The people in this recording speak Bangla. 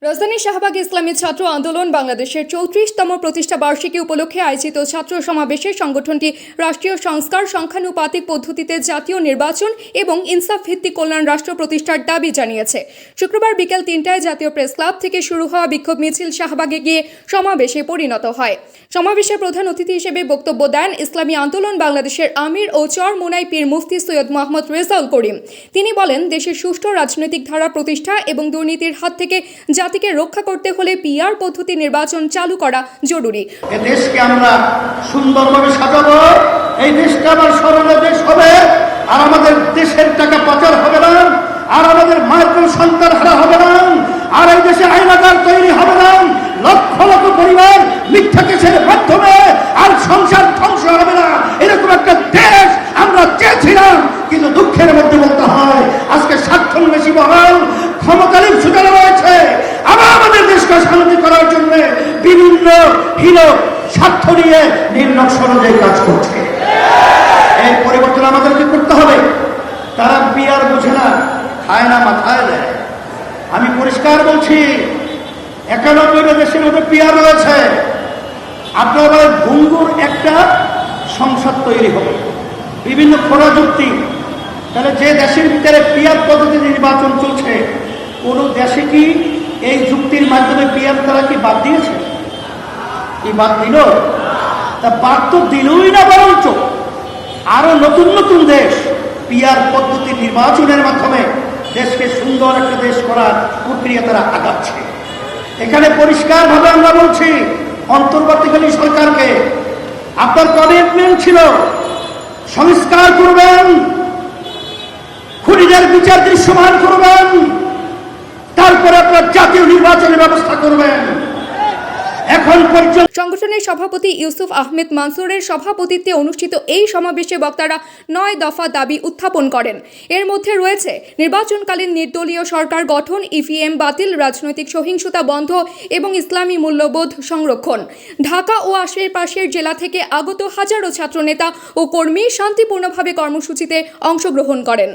রাজধানী শাহবাগে ইসলামী ছাত্র আন্দোলন বাংলাদেশের 34তম প্রতিষ্ঠা বার্ষিকী উপলক্ষে আয়োজিত ছাত্র সমাবেশে সংগঠনটি রাষ্ট্রীয় সংস্কার, সংখ্যানুপাতিক পদ্ধতিতে জাতীয় নির্বাচন এবং ইনসাফ ভিত্তিক কল্যাণ রাষ্ট্র প্রতিষ্ঠার দাবি জানিয়েছে। শুক্রবার বিকেল 3টায় জাতীয় প্রেস ক্লাব থেকে শুরু হওয়া বিক্ষোভ মিছিল শাহবাগে গিয়ে সমাবেশে পরিণত হয়। সমাবেশে প্রধান অতিথি হিসেবে বক্তব্য দেন ইসলামী আন্দোলন বাংলাদেশের আমির ও চরমোনাই পীর মুফতি সৈয়দ মোহাম্মদ রেজাউল করিম। তিনি বলেন, দেশের সুষ্ঠু রাজনৈতিক ধারা প্রতিষ্ঠা এবং দুর্নীতির হাত থেকে জাতিকে রক্ষা করতে হলে পিআর পদ্ধতি নির্বাচন চালু করা জরুরি। এই দেশকে আমরা সুন্দরভাবে সাজাবো, এই দেশটা আমার স্মরণীয় দেশ হবে, আর আমাদের দেশের টাকা পাচার হবে না, আর আমাদের মায়ের কোনো সন্তান হারা হবে না, আর এই দেশে আইনাগার তৈরি হবে না, লক্ষ লক্ষ পরিবার মিথ্যা কেসের মাধ্যমে আর সংসার ধ্বংস হবে না। এরকম একটা দেশ আমরা চেয়েছিলাম, কিন্তু দুঃখের মধ্যে বলতে হয় আজকে স্বার্থান্বেষী মহল ক্ষমতালীন সুযোগ রয়েছে আবার আমাদের দেশকে শান্তি করার জন্য বিভিন্ন হীন স্বার্থ নিয়ে নির্লক্ষ অনুযায়ী কাজ করছে। এই পরিবর্তন আমাদেরকে করতে হবে। তারা পিয়ার বুঝে না, খায় না, মাথায় দেয়। আমি পরিষ্কার বলছি, 91টা দেশের মধ্যে পিয়ার রয়েছে। আপনার বলেন ভঙ্গুর একটা সংসদ তৈরি হবে, বিভিন্ন খোলা যুক্তি। তাহলে যে দেশের ভিতরে পিয়ার পদ্ধতি নির্বাচন চলছে, কোন দেশে কি এই যুক্তির মাধ্যমে পিয়ার তারা কি বাদ দিয়েছে? কি বাদ দিল? তা বাদ তো দিলই না, বরঞ্চ আরো নতুন নতুন দেশ পিয়ার পদ্ধতি নির্বাচনের মাধ্যমে দেশকে সুন্দর একটা দেশ করার প্রক্রিয়া তারা আগাচ্ছে। এখানে পরিষ্কারভাবে আমরা বলছি, অন্তর্বর্তীকালীন সরকারকে আপনার কমিটমেন্ট ছিল সংস্কার করবেন, খুনিদের বিচার দৃশ্যমান করবেন, তারপরে আপনার জাতীয় নির্বাচনের ব্যবস্থা করবেন। এখন পর্যন্ত সংগঠনের সভাপতি ইউসুফ আহমেদ মানসুরের সভাপতিত্বে অনুষ্ঠিত এই সমাবেশে বক্তারা 9 দফা দাবি উত্থাপন করেন। এর মধ্যে রয়েছে নির্বাচনকালীন নির্দলীয় সরকার গঠন, ইভিএম বাতিল, রাজনৈতিক সহিংসতা বন্ধ এবং ইসলামী মূল্যবোধ সংরক্ষণ। ঢাকা ও আশেপাশের জেলা থেকে আগত হাজারো ছাত্রনেতা ও কর্মী শান্তিপূর্ণভাবে কর্মসূচিতে অংশগ্রহণ করেন।